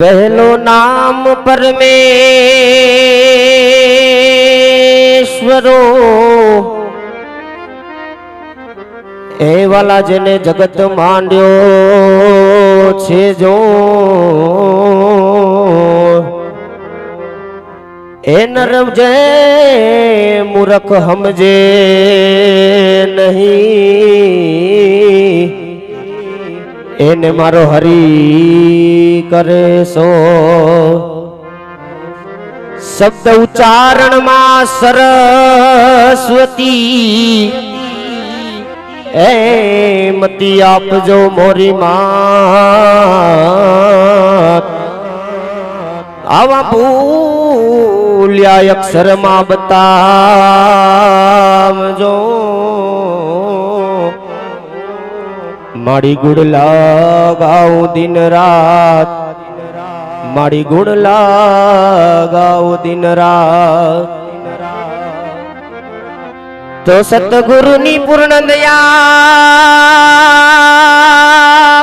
पहलो नाम परमेश्वरो ए वाला जेने जगत मांड्यो छे जो ए नरम जे मूर्ख हमजे नहीं एने मारो हरि करे सो शब्द उच्चारण मा सरस्वती ए मती आप जो मोरी मात आवा भूलिया अक्षर मा बतावजो माड़ी गुड़ लगाओ दिन रात माड़ी गुड़ लगाओ दिन रात तो सतगुरु नी पूर्ण दया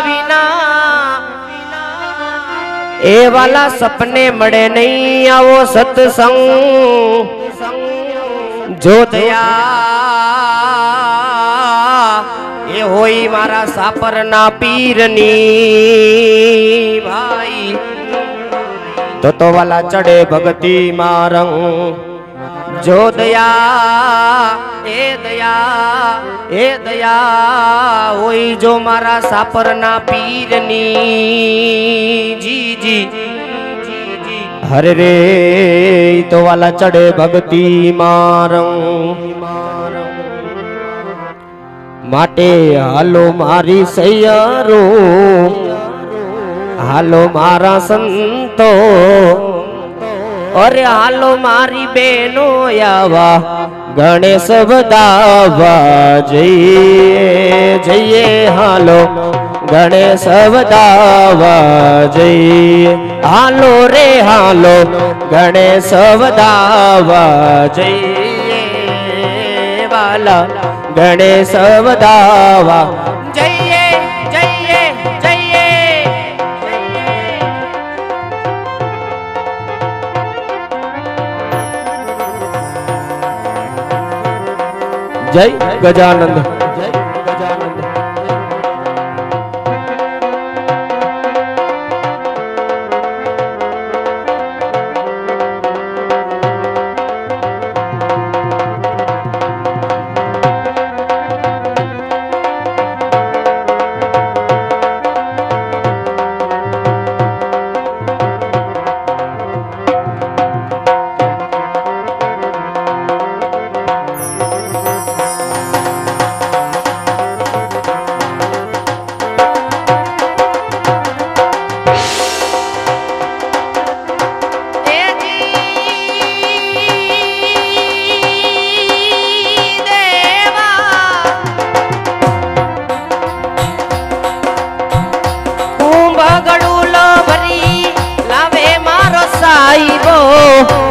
विना ए वाला सपने मड़े नहीं आवो सत्संग जो दया ये होई मारा सापर ना पीरनी भाई तो वाला चढ़े भगती मारंग जो दया ए दया होई जो मारा सापर ना पीरनी जी जी हरे रे तो वाला चढ़े भगती मारंग माटे हालो मारी सैयारो हालो मारा संतो और हालो मारी बेनो यावा गणेश बदावा जइए जइए हालो गणेश बदावा जइए हालो रे हालो गणेश बदावा जइए वाला गणेश बदावा जइए जइए जइए जय गजानंद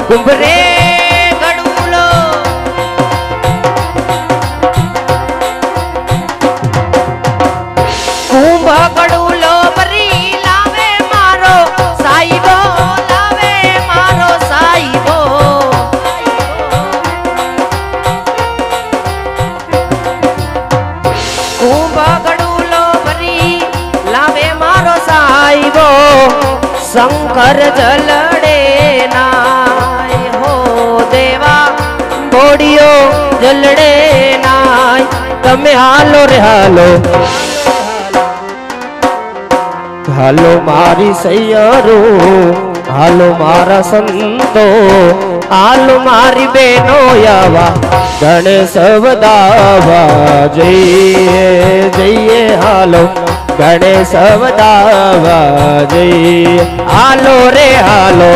कुंभरे गड़ूलो कुंभ गड़ूलो बरी लावे मारो साईबो लावे मारो साईबो कुंभ गड़ूलो बरी लावे मारो साईबो शंकर जलड़े ना बोड़ियो जलड़े नाय तमे हालो रे हालो हालो मारी सैयारो हालो मारा संतो हालो मारी बेनो यावा गणेश बदावा जइए जइए हालो गणेश बदावा जइए हालो रे हालो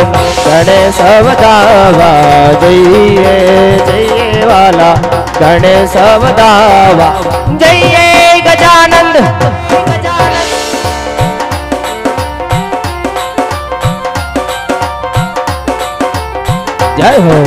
गणेश बदावा जइए जइए वाला गणेश बदावा जइए गजानंद जय हो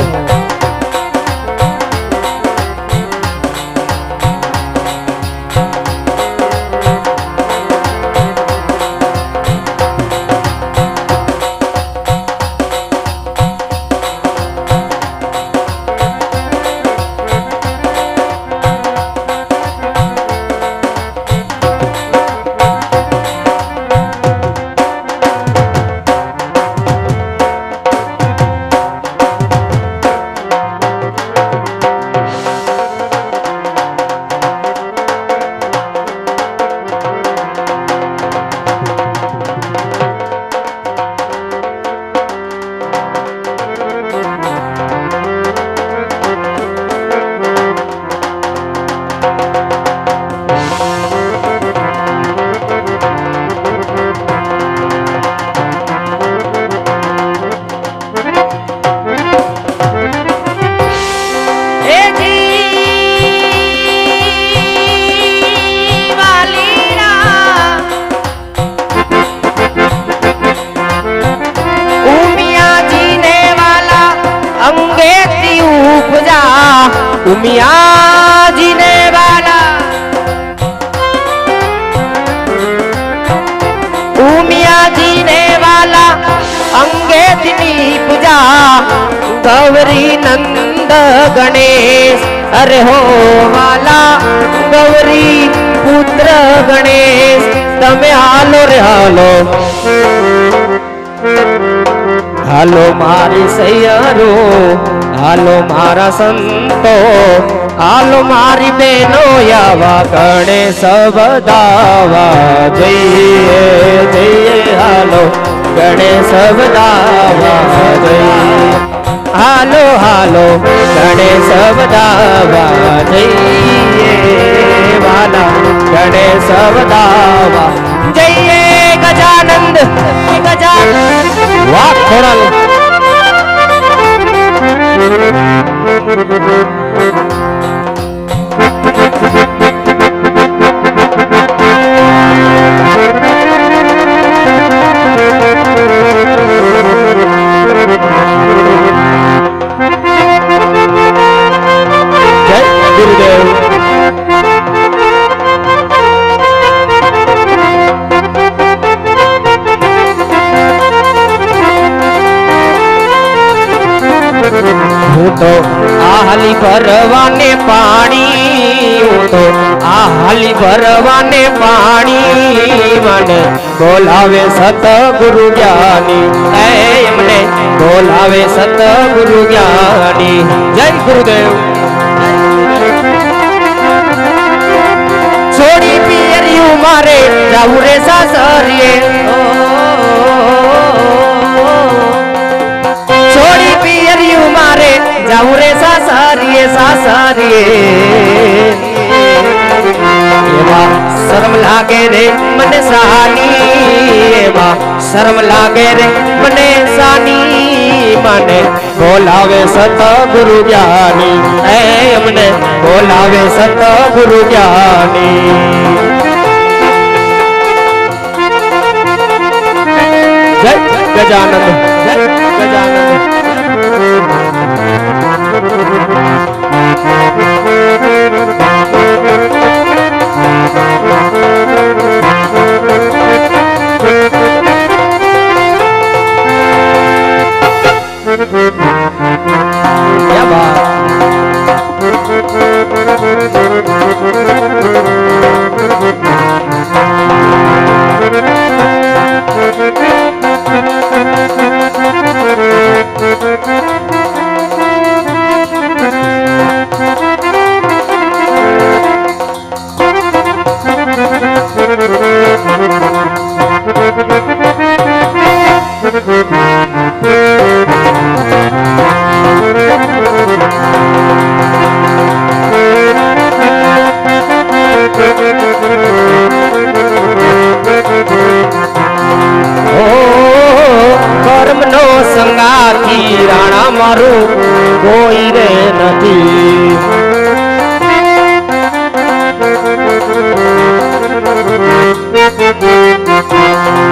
उमिया जी ने वाला उमिया जी ने वाला अंगे दिनी पूजा गौरी नंद गणेश अरे हो वाला गौरी पुत्र गणेश तमे हालो रे हालो हालो मारी सैयारो हालो मारा संतो हालो मारी बहनो यावा गणेश बदावा जइए जइए हालो गणेश बदावा जइए हालो हालो गणेश बदावा जइए वाला गणेश बदावा जइए गजानंद गजानंद वाह खोड़ल तो आहाली भरवाने पानी तो आहाली भरवाने पानी मन बोलावे सतगुरु ज्ञानी एमने बोलावे सतगुरु ज्ञानी जय गुरुदेव छोड़ी पियरियू मारे जाऊ रे सासरिए छोड़ी पियरियू मारे जाऊ रे सासरिए सासरिए एवा शर्म लागे रे मने सानी एवा शर्म लागे रे मने सानी मने बोलावे सतगुरु ज्ञानी ऐ मने बोलावे सतगुरु ज्ञानी जय गजानंद जय गजानंद क्या बात संगाती राणा मारू कोई रे नहीं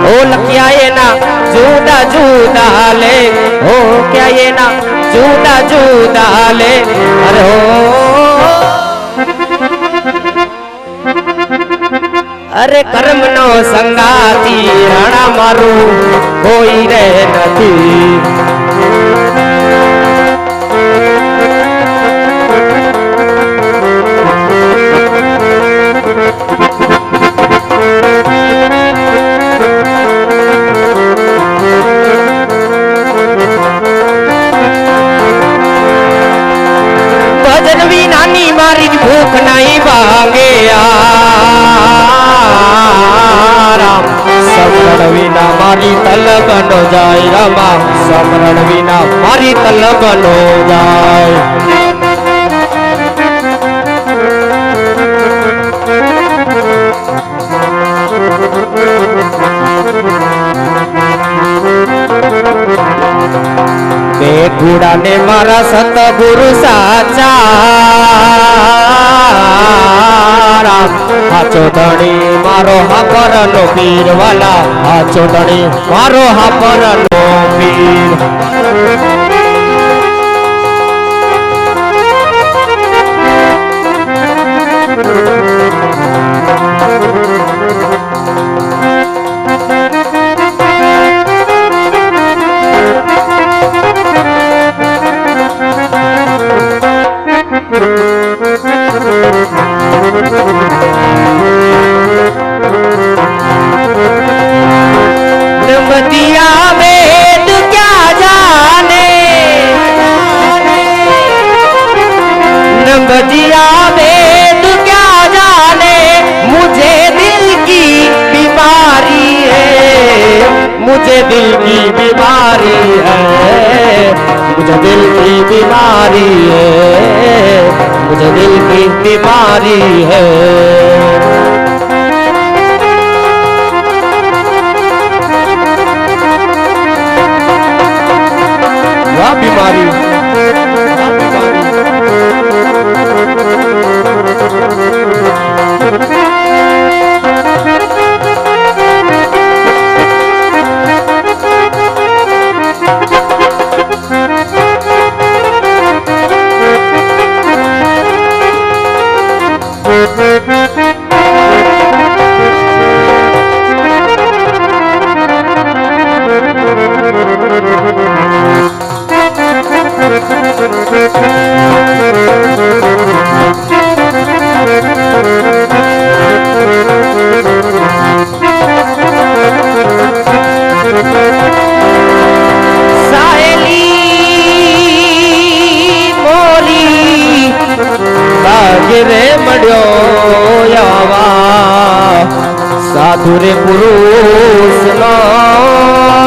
ओ लकिया ये ना जूदा जूदा ले ओ क्या ये ना जूदा जूदा ले अरे हो अरे कर्म नो संगाती राणा मारू कोई रे नहीं भजन भी नानी मारी भूख नहीं भांगे राम समरण विना मारी तलब नो जाय रामा समरण विना मारी तलब नो जाय बेगुड़ा ने मारा सतगुरु साचा हाचो धणी मारो हापर नो पीर वाला हाचो धणी मारो हापर नो पीर बीमारी है, मुझे दिल की बीमारी है। वाह बीमारी, साधुरे पुरुष नो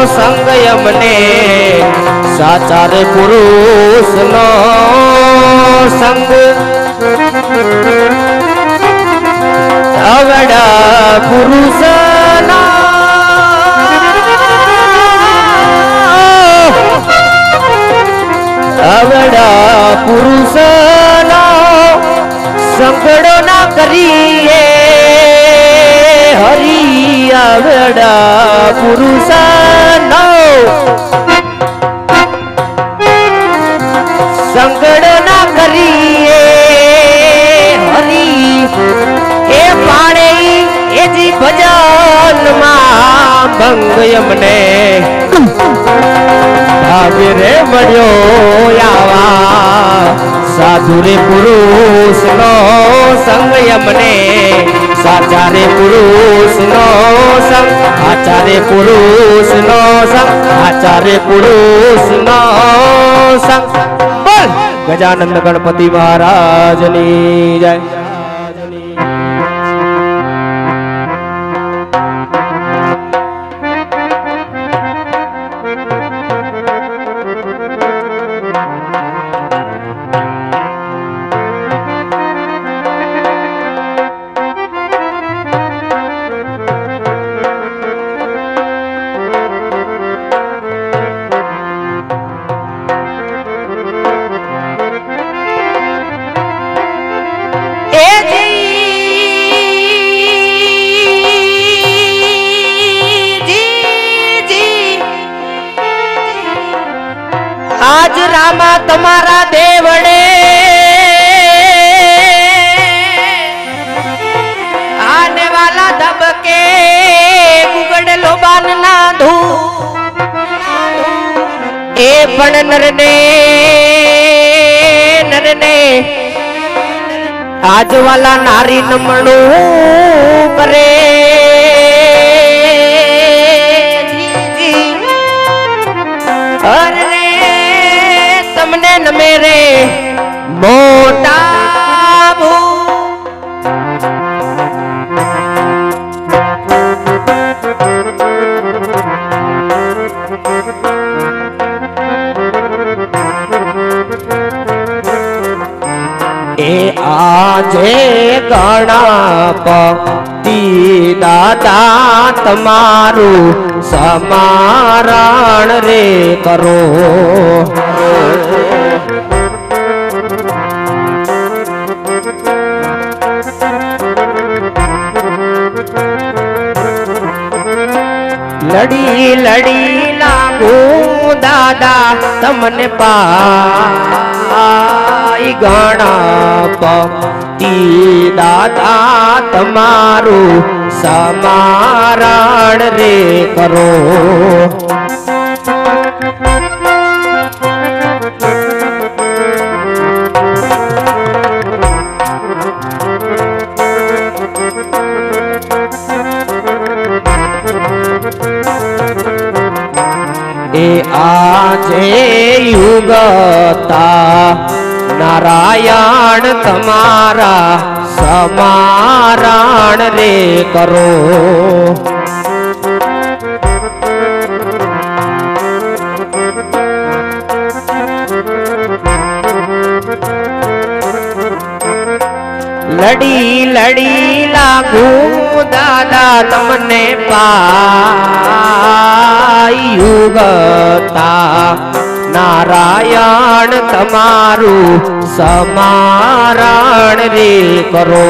संग यमने, साचा रे पुरुष नो संग, अवड़ा पुरुष नो अवड़ा पुरुष नो संगड़ो ना करिए, हरि आवड़ा पुरुष नो संगड़ ना करिए, हरि ए पाणे ए जी भजन मां भंग यमने, भागे मड़ियो आवा साधु रे पुरुष नो संग यमने, साचा रे पुरुष नो संग, आचार्य पुरुष नो संग, आचार्य पुरुष नो संग। बोल गजानंद गणपति महाराज की जय। आज रामा तुम्हारा देवड़े आने वाला दबके गुगड़ लो बानना धू, ए पण नरने आज वाला नारी नमणू करे, अरे तमने न मेरे मोटा भू, ए आजे गणपति दादा तमारू समारण रे करो, लड़ी लड़ी लागू दादा तमने पाई गणपति दादा तमारू समारण रे करो, ए आजे युगता नारायण तमारा समारण रे करो, લડી લડી લાગુ દાદા તમને પાયુગતા નારાયણ તમારું સમારણ રે કરો.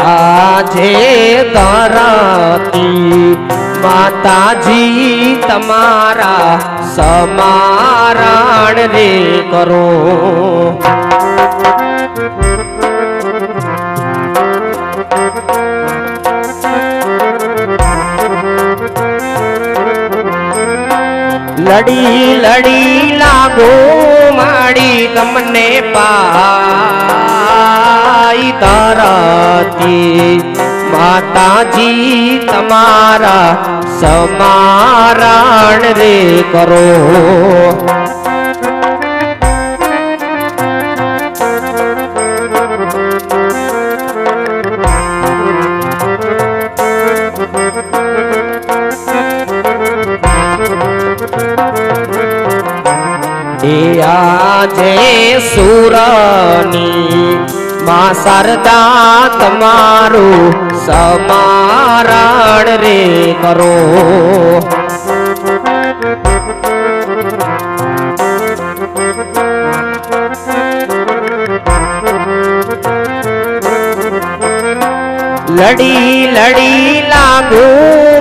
આજે ધરતી માતાજી તમારા સમારણ રે કરો. લડી લડી લાગો માડી તમને પાઈ ધરતી માતાજી તમારા સમારણ રે કરો. આજે સુરની માં શારદા તમારું સમારણ રે કરો. લડી લડી લાગુ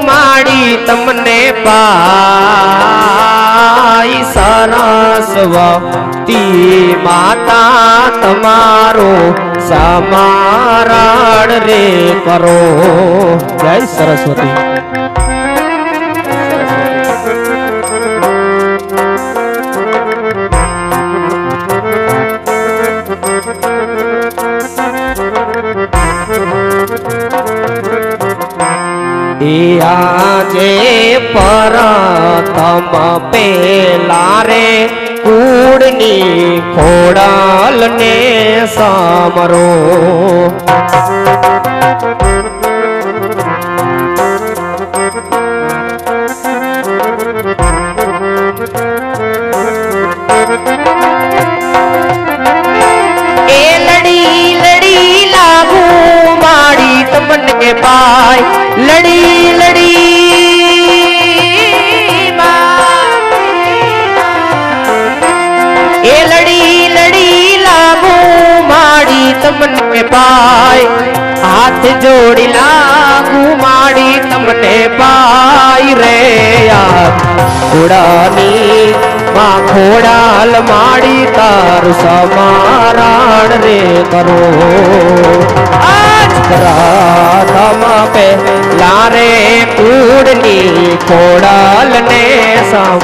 માડી તમને પાઈ સરસ્વતી માતા તમારો સમારણ રે કરો. જય સરસ્વતી. આજે પરતમ પેલા રે કુળની ખોડાલ ને સમરો. એ લડી લડી લાગુ માડી તમને પાય. લડી લડી એ લડી લડી લાગુ માડી તમને પાય. હાથ જોડી લાગુ માડી તમને પાય રે. ખોડાની માં ખોડાલ માડી તારું સમારણ રે કરો. આજ રાતમ પે લારે કુળની ખોડાલ ને સમ.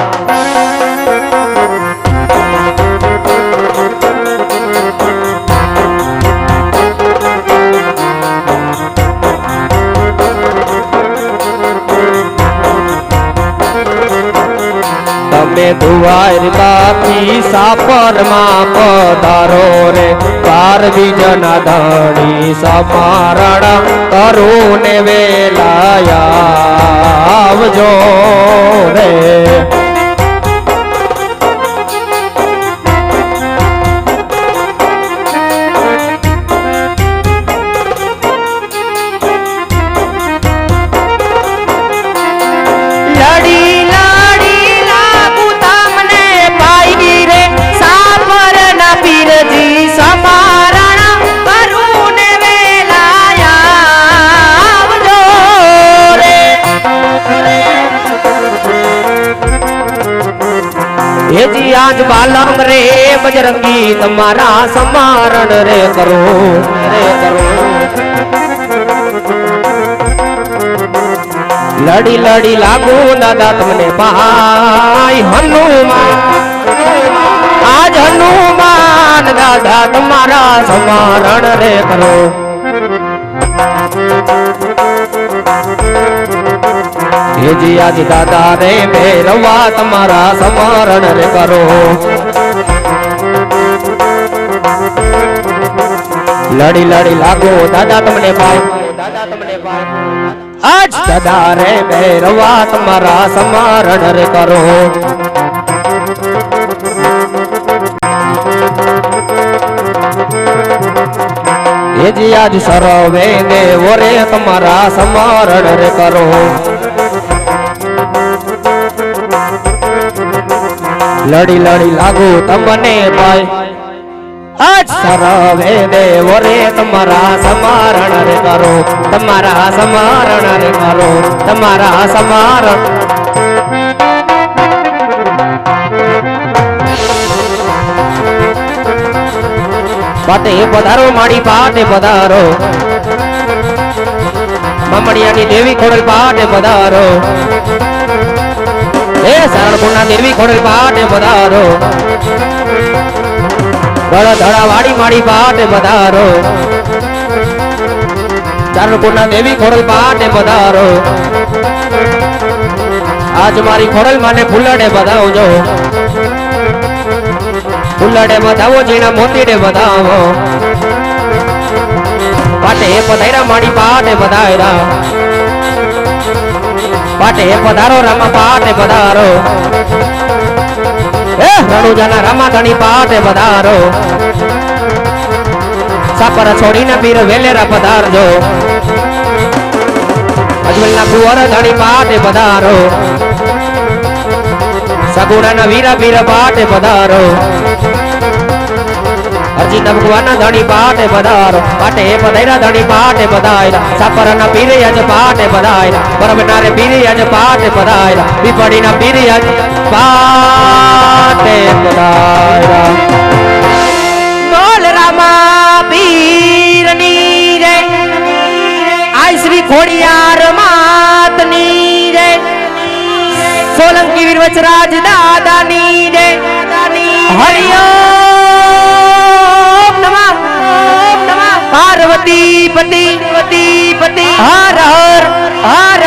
તમે દ્વારકાથી સાપરમાં પધારો રે. પારવી જના ધણી સમારણ કરું ને વેલાયા આવજો રે. હેજી આજ બાલમ રે બજરંગી તમારા સમારણ રે કરો રે કરો. લડી લડી લાગુ દાદા તમને ભાઈ હનુમાન. આજ હનુમાન દાદા તમારા સમારણ રે કરો. હેજી આજ દાદા રે ભૈરવા તમારા સમારણ રે કરો. લડી લડી લાગો દાદા તમને ભાઈ આજ દાદા રે ભૈરવા તમારા સમરણ રે કરો એ જી આજ સર્વે દેવો રે તમારા સમરણ રે કરો લડી લડી લાગો તમને ભાઈ આજ સર્વે દેવો રે તમારા સમરણ રે કરો તમારા સમરણ રે કરો તમારા સમરણ પાટે પધારો માડી પાટે પધારો મમડિયાની દેવી ખોડલ પાટે પધારો હે સારણપુરના દેવી ખોડલ પાટે પધારો ગળ ધડા વાડી માડી પાટે પધારો સારણપુરના દેવી ખોડલ પાટે પધારો આજ મારી ખોડલ માને ફૂલડે બધાવજો ફૂલડે બધાવો જીણા મોતીડે બધાવો પાટે પધાર્યા માડી પાટે પધાર્યા પાટે પધારો રામા પાટે પધારો એ રણુજાના રામા ધણી પાટે પધારો સાપર છોડીને પીર વેલેરા પધારજો અજમલના કુંવર ધણી પાટે પધારો સગુણાના વીરા પીર પાટે પધારો અરજી ભગવાનના ધણી પાટે પધારો પાટે પધાર્યા ધણી પાટે પધાર્યા સાપરના પીરે આજ પાટે પધાર્યા બરબનારે પીરે આજ પાટે પધાર્યા પીપળીના પીરે આજ પાટે પધાર્યા બોલ રામા પીરની રે આઈ શ્રી ખોડિયાર માતની રે સોલંકી વીર વચરાજ દાદાની રે હરિઓમ નમઃ પાર્વતી પતિ હર હર હર